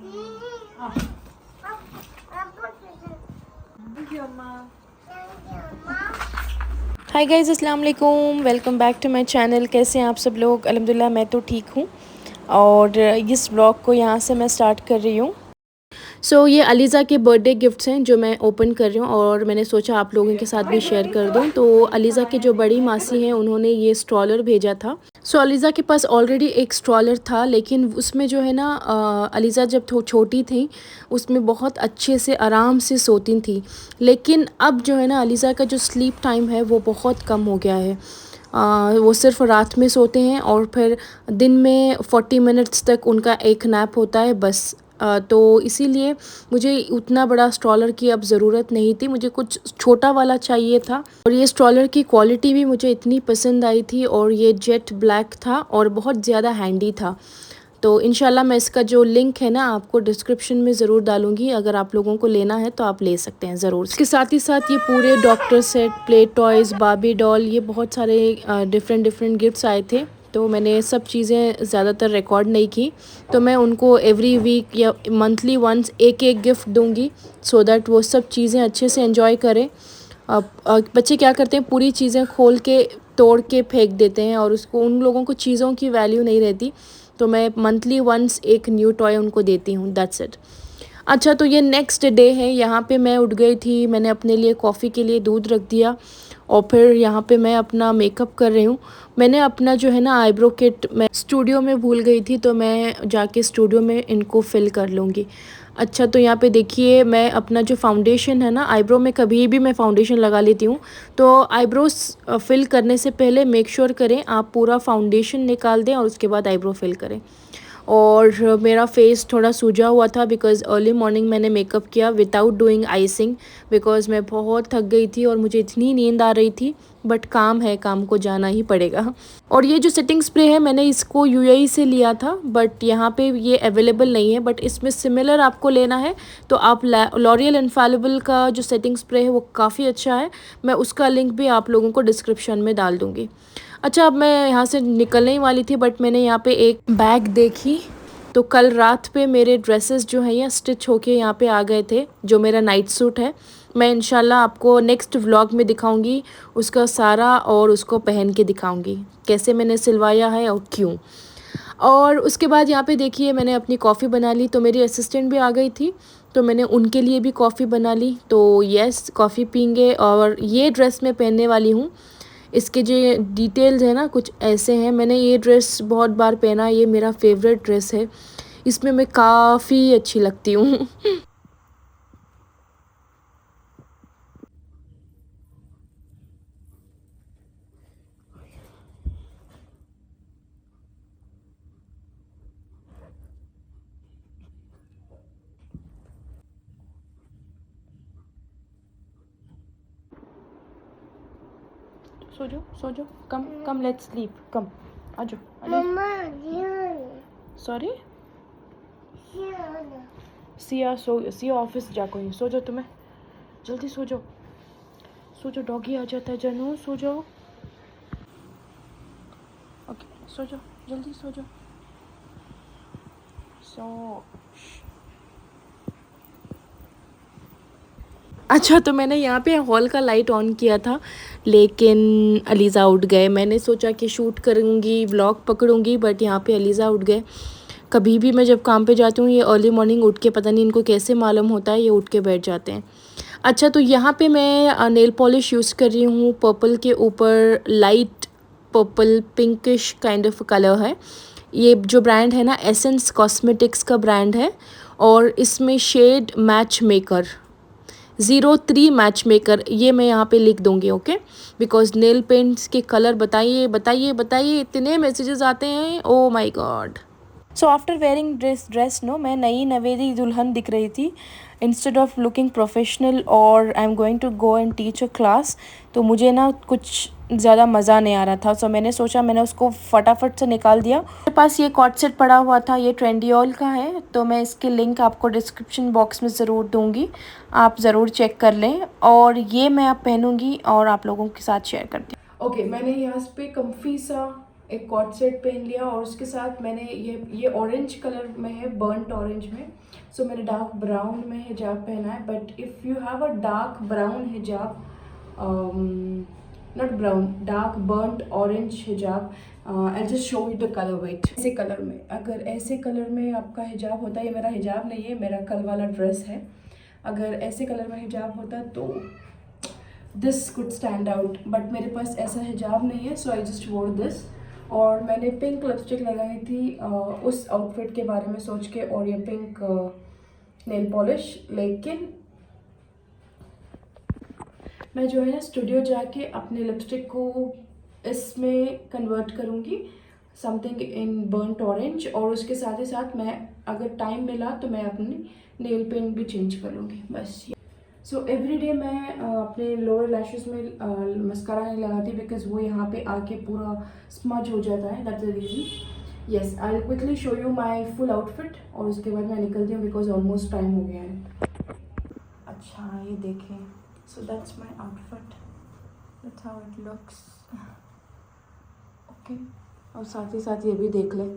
हाय guys, अस्सलाम वालेकुम। Welcome back to my channel. कैसे हैं आप सब लोग? अल्हम्दुलिल्लाह मैं तो ठीक हूँ। और इस व्लॉग को यहाँ से मैं स्टार्ट कर रही हूँ। ये अलीज़ा के बर्थडे गिफ्ट्स हैं जो मैं ओपन कर रही हूँ और मैंने सोचा आप लोगों के साथ भी शेयर कर दूँ। तो अलीज़ा की जो बड़ी मासी हैं उन्होंने ये स्ट्रॉलर भेजा था। अलीज़ा के पास ऑलरेडी एक स्ट्रॉलर था, लेकिन उसमें जो है ना अलीज़ा जब छोटी थी उसमें बहुत अच्छे से आराम से सोती थी। लेकिन अब जो है ना अलीज़ा का जो स्लीप टाइम है वो बहुत कम हो गया है। वो सिर्फ रात में सोते हैं और फिर दिन में 40 मिनट्स तक उनका एक नैप होता है बस। तो इसीलिए मुझे उतना बड़ा स्ट्रॉलर की अब ज़रूरत नहीं थी, मुझे कुछ छोटा वाला चाहिए था। और ये स्ट्रॉलर की क्वालिटी भी मुझे इतनी पसंद आई थी और ये जेट ब्लैक था और बहुत ज़्यादा हैंडी था। तो इंशाल्लाह मैं इसका जो लिंक है ना आपको डिस्क्रिप्शन में ज़रूर डालूँगी, अगर आप लोगों को लेना है तो आप ले सकते हैं ज़रूर। इसके साथ ही साथ ये पूरे doctor set, play toys, Barbie doll, ये बहुत सारे डिफरेंट गिफ्ट्स आए थे। तो मैंने सब चीज़ें ज़्यादातर रिकॉर्ड नहीं की, तो मैं उनको एवरी वीक या मंथली वंस एक एक गिफ्ट दूँगी सो दैट वो सब चीज़ें अच्छे से एंजॉय करें। बच्चे क्या करते हैं, पूरी चीज़ें खोल के तोड़ के फेंक देते हैं और उसको, उन लोगों को चीज़ों की वैल्यू नहीं रहती। तो मैं मंथली वंस एक न्यू टॉय उनको देती हूँ, दैट्स इट। अच्छा, तो ये नेक्स्ट डे है। यहाँ पे मैं उठ गई थी, मैंने अपने लिए कॉफ़ी के लिए दूध रख दिया और फिर यहाँ पे मैं अपना मेकअप कर रही हूँ। मैंने अपना जो है ना आईब्रो किट मैं स्टूडियो में भूल गई थी, तो मैं जाके स्टूडियो में इनको फिल कर लूँगी। अच्छा, तो यहाँ पे देखिए मैं अपना जो फाउंडेशन है ना, आईब्रो में कभी भी मैं फाउंडेशन लगा लेती हूँ, तो आईब्रोज फिल करने से पहले मेक श्योर करें आप पूरा फाउंडेशन निकाल दें और उसके बाद आईब्रो फिल करें। और मेरा फेस थोड़ा सूजा हुआ था बिकॉज़ अर्ली मॉर्निंग मैंने मेकअप किया विदाउट डूइंग आइसिंग, बिकॉज़ मैं बहुत थक गई थी और मुझे इतनी नींद आ रही थी। बट काम है, काम को जाना ही पड़ेगा। और ये जो सेटिंग स्प्रे है मैंने इसको यूएई से लिया था, बट यहाँ पे ये अवेलेबल नहीं है। बट इसमें सिमिलर आपको लेना है तो आप लॉरियल इन्फैलिबल का जो सेटिंग स्प्रे है वो काफ़ी अच्छा है। मैं उसका लिंक भी आप लोगों को डिस्क्रिप्शन में डाल दूँगी। अच्छा, अब मैं यहाँ से निकलने ही वाली थी, बट मैंने यहाँ पे एक बैग देखी। तो कल रात पे मेरे ड्रेसेस जो हैं ये स्टिच होके यहाँ पे आ गए थे, जो मेरा नाइट सूट है। मैं इंशाल्लाह आपको नेक्स्ट व्लॉग में दिखाऊंगी उसका सारा, और उसको पहन के दिखाऊंगी कैसे मैंने सिलवाया है और क्यों। और उसके बाद यहाँ पे देखिए मैंने अपनी कॉफ़ी बना ली, तो मेरी असिस्टेंट भी आ गई थी, तो मैंने उनके लिए भी कॉफ़ी बना ली। तो यस, कॉफ़ी पीएंगे। और ये ड्रेस मैं पहनने वाली हूँ, इसके जो डिटेल्स है ना कुछ ऐसे हैं। मैंने ये ड्रेस बहुत बार पहना, ये मेरा फेवरेट ड्रेस है, इसमें मैं काफ़ी अच्छी लगती हूँ। सो जाओ, सो जाओ, कम कम, लेट्स स्लीप, कम आ जाओ। सॉरी, सिया सिया ऑफिस जा कोई, सो जाओ, तुम्हें जल्दी सो जाओ, सो जाओ, डॉगी आ जाता है जानू, सो जाओ। ओके, सो जाओ, जल्दी सो जाओ, सो। अच्छा, तो मैंने यहाँ पे हॉल का लाइट ऑन किया था, लेकिन अलीज़ा उठ गए। मैंने सोचा कि शूट करूँगी, व्लॉग पकड़ूँगी, बट यहाँ पे अलीज़ा उठ गए। कभी भी मैं जब काम पे जाती हूँ ये अर्ली मॉर्निंग उठ के, पता नहीं इनको कैसे मालूम होता है, ये उठ के बैठ जाते हैं। अच्छा, तो यहाँ पे मैं नेल पॉलिश यूज़ कर रही हूँ पर्पल के ऊपर, light purple pinkish kind of colour है। ये जो ब्रांड है ना एसेंस कॉस्मेटिक्स का ब्रांड है, और इसमें shade match maker 03 match maker, ये मैं यहाँ पे लिख दूँगी, ओके। बिकॉज नेल पेंट्स के कलर बताइए बताइए बताइए, इतने मैसेजेस आते हैं, oh my god. So after wearing dress no, मैं नई नवेली दुल्हन दिख रही थी इंस्टेड ऑफ लुकिंग प्रोफेशनल, और I am going to go and teach a class. तो मुझे ना कुछ ज़्यादा मज़ा नहीं आ रहा था, सो मैंने सोचा मैंने उसको फटाफट से निकाल दिया। मेरे पास ये कॉर्ड सेट पड़ा हुआ था, ये ट्रेंडियोल का है, तो मैं इसके लिंक आपको डिस्क्रिप्शन बॉक्स में ज़रूर दूँगी, आप ज़रूर चेक कर लें। और ये मैं अब पहनूँगी और आप लोगों के साथ शेयर करती हूँ। ओके, मैंने यहाँ पे कम्फी सा एक कॉट सेट पहन लिया और उसके साथ मैंने ये ऑरेंज कलर में है, बर्नट ऑरेंज में। सो मैंने डार्क ब्राउन में हिजाब पहना है। But if you have a dark brown hijab, not brown, dark burnt orange hijab, I just show you the colour wait. ऐसे कलर में, अगर ऐसे कलर में आपका हिजाब होता है, ये मेरा हिजाब नहीं है, मेरा कल वाला ड्रेस है, अगर ऐसे कलर में हिजाब होता तो this could stand out. But मेरे पास ऐसा हिजाब नहीं है, सो आई जस्ट वोर दिस। और मैंने पिंक लिपस्टिक लगाई थी उस आउटफिट के बारे में सोच के, और ये पिंक नेल पॉलिश। लेकिन मैं जो है ना स्टूडियो जाके अपने लिपस्टिक को इसमें कन्वर्ट करूँगी, समथिंग इन बर्नट ऑरेंज। और उसके साथ ही साथ मैं, अगर टाइम मिला तो मैं अपनी नेल पेंट भी चेंज कर लूँगी, बस। सो एवरी डे मैं अपने लोअर लैशेस में मस्कारा नहीं लगाती, बिकॉज वो यहाँ पे आके पूरा स्मज हो जाता है, that's the reason. Yes, I will quickly show you my full outfit और उसके बाद मैं निकलती हूँ, बिकॉज ऑलमोस्ट टाइम हो गया है। अच्छा, ये देखें, so that's my outfit, that's how it looks. Okay, और साथ ही साथ ये भी देख लें।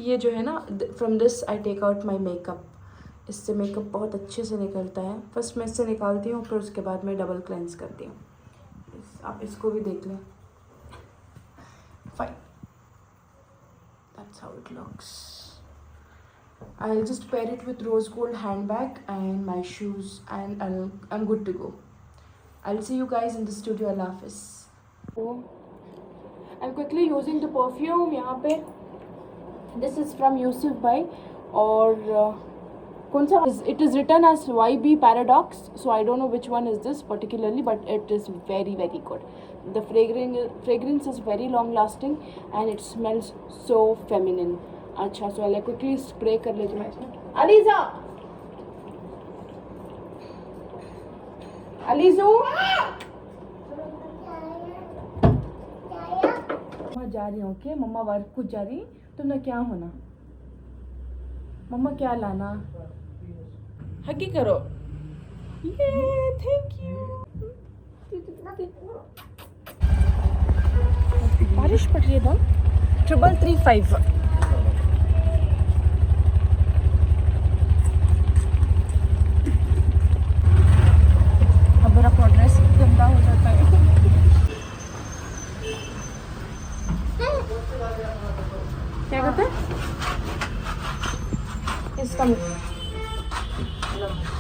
ये जो है ना, from this I take out my makeup. इससे मेकअप बहुत अच्छे से निकलता है। फर्स्ट मैं इससे निकालती हूँ, फिर उसके बाद मैं डबल क्लेंस करती हूँ। आप इसको भी देख लें। Fine, that's how it looks. I will just pair it with rose gold handbag and my shoes and I am good to go. I will see you guys in the studio. अल्लाह हाफिज़। I am quickly using the perfume. यहाँ पे this is from Yusuf भाई, और कौन सा, it is written as YB Paradox, so I don't know which one is this particularly, but it is very very good. The fragrance is very long lasting and it smells so feminine. अच्छा, so I quickly spray कर लेती हूँ इसमें। ELISA, अलीजू, जा रही हूँ कि मम्मा work कुछ जा रही, तुमने क्या होना, मम्मा क्या लाना, हगी करो। ये थैंक यू। बारिश पड़ रही है ना। 3335। अब मेरा प्रोग्रेस गंदा हो जाता है। क्या कहते हैं इसका?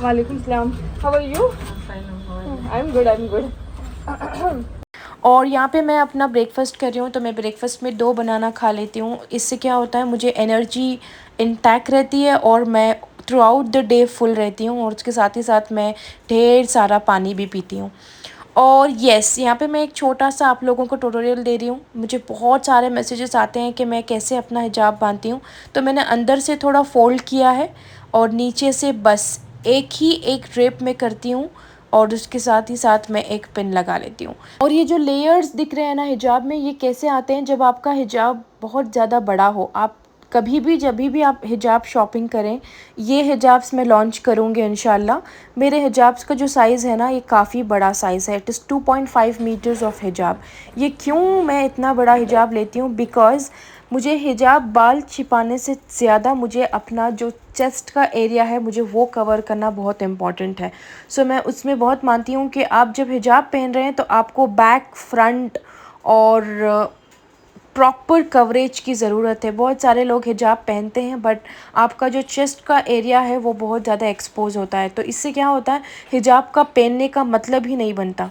वालेकुम सलाम, how are you? I am good, I am good. और यहाँ पे मैं अपना ब्रेकफास्ट कर रही हूँ, तो मैं ब्रेकफास्ट में 2 बनाना खा लेती हूँ। इससे क्या होता है, मुझे एनर्जी इंटैक्ट रहती है और मैं through out the day full रहती हूँ। और उसके साथ ही साथ मैं ढेर सारा पानी भी पीती हूँ। और येस, यहाँ पे मैं एक छोटा सा आप लोगों को ट्यूटोरियल दे रही हूँ। मुझे बहुत सारे मैसेजेस आते हैं कि मैं कैसे अपना हिजाब बांधती हूँ, तो मैंने अंदर से थोड़ा फ़ोल्ड किया है और नीचे से बस एक ड्रेप में करती हूँ, और उसके साथ ही साथ मैं एक पिन लगा लेती हूँ। और ये जो लेयर्स दिख रहे हैं ना हिजाब में, ये कैसे आते हैं, जब आपका हिजाब बहुत ज़्यादा बड़ा हो। आप कभी भी, जब भी आप हिजाब शॉपिंग करें, ये हिजाब्स मैं लॉन्च करूँगी इंशाल्लाह। मेरे हिजाब्स का जो साइज़ है ना, ये काफ़ी बड़ा साइज़ है। इट इज़ 2.5 मीटर्स ऑफ हिजाब। ये क्यों मैं इतना बड़ा हिजाब लेती हूँ, बिकॉज़ मुझे हिजाब बाल छिपाने से ज़्यादा मुझे अपना जो चेस्ट का एरिया है, मुझे वो कवर करना बहुत इम्पॉर्टेंट है। सो मैं उसमें बहुत मानती हूँ कि आप जब हिजाब पहन रहे हैं तो आपको बैक, फ्रंट और प्रॉपर कवरेज की ज़रूरत है। बहुत सारे लोग हिजाब पहनते हैं बट आपका जो चेस्ट का एरिया है वो बहुत ज़्यादा एक्सपोज होता है, तो इससे क्या होता है, हिजाब का पहनने का मतलब ही नहीं बनता।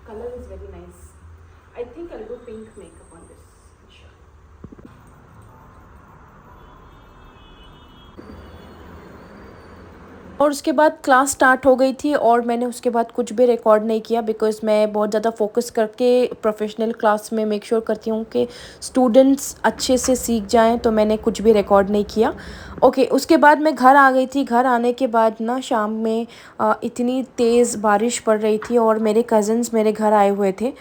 Color is very nice. I think I'll do pink makeup on this. और उसके बाद क्लास स्टार्ट हो गई थी और मैंने उसके बाद कुछ भी रिकॉर्ड नहीं किया, बिकॉज़ मैं बहुत ज़्यादा फोकस करके प्रोफेशनल क्लास में मेक श्योर करती हूँ कि स्टूडेंट्स अच्छे से सीख जाएं, तो मैंने कुछ भी रिकॉर्ड नहीं किया। ओके, उसके बाद मैं घर आ गई थी। घर आने के बाद ना शाम में इतनी तेज़ बारिश पड़ रही थी और मेरे कज़न्स मेरे घर आए हुए थे,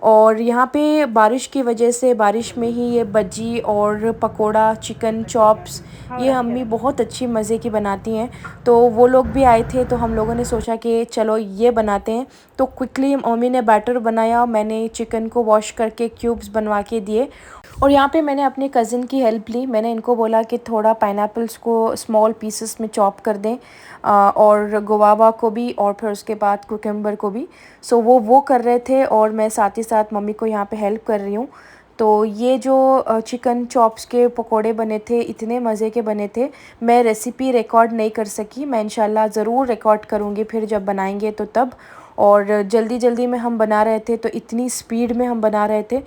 और यहाँ पे बारिश की वजह से बारिश में ही ये बज्जी और पकोड़ा, चिकन चॉप्स, ये अम्मी बहुत अच्छी मज़े की बनाती हैं। तो वो लोग भी आए थे तो हम लोगों ने सोचा कि चलो ये बनाते हैं। तो क्विकली मम्मी ने बैटर बनाया, मैंने चिकन को वॉश करके क्यूब्स बनवा के दिए। और यहाँ पे मैंने अपने कज़िन की हेल्प ली। मैंने इनको बोला कि थोड़ा पाइनएप्पल्स को स्मॉल पीसेस में चॉप कर दें, और गुआवा को भी, और फिर उसके बाद कुकम्बर को भी। सो वो कर रहे थे और मैं साथ ही साथ मम्मी को यहाँ पे हेल्प कर रही हूँ। तो ये जो चिकन चॉप्स के पकोड़े बने थे, इतने मज़े के बने थे। मैं रेसिपी रिकॉर्ड नहीं कर सकी, मैं इंशाल्लाह ज़रूर रिकॉर्ड करूँगी फिर जब बनाएंगे तो तब। और जल्दी जल्दी में हम बना रहे थे तो इतनी स्पीड में हम बना रहे थे।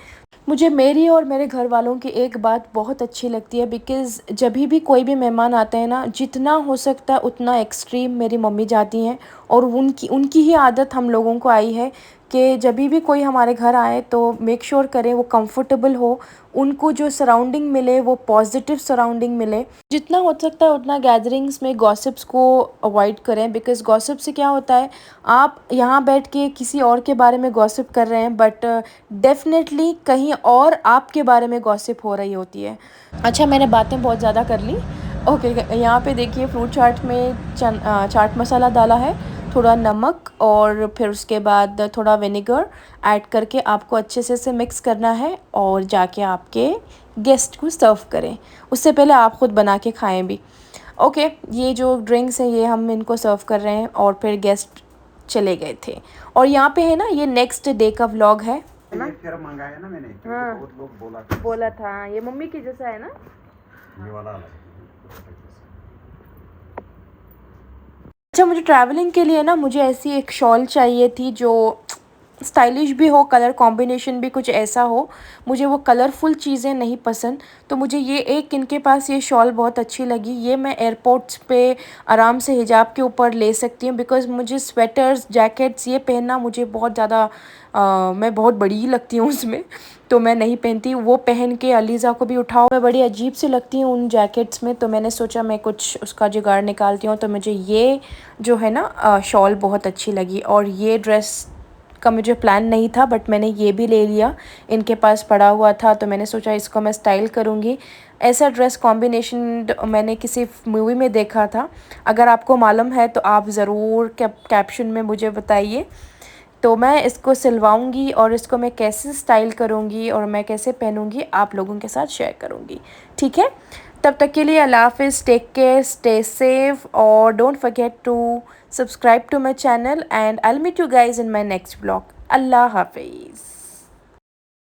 मुझे मेरी और मेरे घर वालों की एक बात बहुत अच्छी लगती है, बिकॉज़ जब भी कोई भी मेहमान आते हैं ना, जितना हो सकता है उतना एक्सट्रीम मेरी मम्मी जाती हैं। और उनकी उनकी ही आदत हम लोगों को आई है कि जब भी कोई हमारे घर आए तो मेक श्योर करें वो कंफर्टेबल हो, उनको जो सराउंडिंग मिले वो पॉजिटिव सराउंडिंग मिले। जितना हो सकता है उतना गैदरिंग्स में गॉसिप्स को अवॉइड करें, बिकॉज़ गॉसिप से क्या होता है, आप यहाँ बैठ के किसी और के बारे में गॉसिप कर रहे हैं, बट डेफिनेटली कहीं और आपके बारे में गॉसिप हो रही होती है। अच्छा, मैंने बातें बहुत ज़्यादा कर ली। ओके, यहाँ पे देखिए फ्रूट चाट में चाट मसाला डाला है, थोड़ा नमक और फिर उसके बाद थोड़ा विनेगर ऐड करके आपको अच्छे से इसे मिक्स करना है और जाके आपके गेस्ट को सर्व करें। उससे पहले आप ख़ुद बना के खाएं भी। ओके, ये जो ड्रिंक्स हैं ये हम इनको सर्व कर रहे हैं और फिर गेस्ट चले गए थे। और यहाँ पे है ना, ये नेक्स्ट डे का व्लॉग है ना। फिर मंगाया ना मैंने, हाँ, बहुत लोग बोला था ये मम्मी की जैसा है ना। ये वाला अलग है। अच्छा, मुझे ट्रैवलिंग के लिए ना मुझे ऐसी एक शॉल चाहिए थी जो स्टाइलिश भी हो, कलर कॉम्बिनेशन भी कुछ ऐसा हो। मुझे वो कलरफुल चीज़ें नहीं पसंद, तो मुझे ये एक इनके पास ये शॉल बहुत अच्छी लगी। ये मैं एयरपोर्ट्स पे आराम से हिजाब के ऊपर ले सकती हूँ, बिकॉज़ मुझे स्वेटर्स जैकेट्स ये पहनना मुझे बहुत ज़्यादा मैं बहुत बड़ी लगती हूँ उसमें, तो मैं नहीं पहनती। वो पहन के अलीज़ा को भी उठाओ, मैं बड़ी अजीब सी लगती हूँ उन जैकेट्स में। तो मैंने सोचा मैं कुछ उसका जुगाड़ निकालती हूँ, तो मुझे ये जो है ना शॉल बहुत अच्छी लगी। और ये ड्रेस का मुझे प्लान नहीं था, बट मैंने ये भी ले लिया, इनके पास पड़ा हुआ था तो मैंने सोचा इसको मैं स्टाइल करूँगी। ऐसा ड्रेस कॉम्बिनेशन मैंने किसी मूवी में देखा था, अगर आपको मालूम है तो आप ज़रूर कैप्शन में मुझे बताइए। तो मैं इसको सिलवाऊंगी और इसको मैं कैसे स्टाइल करूँगी और मैं कैसे पहनूँगी आप लोगों के साथ शेयर करूँगी, ठीक है। तब तक के लिए अल्लाह हाफ़िज़, टेक केयर, स्टे सेफ, और don't forget to subscribe to my channel, and I will meet you guys in my next blog. अल्लाह हाफ़िज़।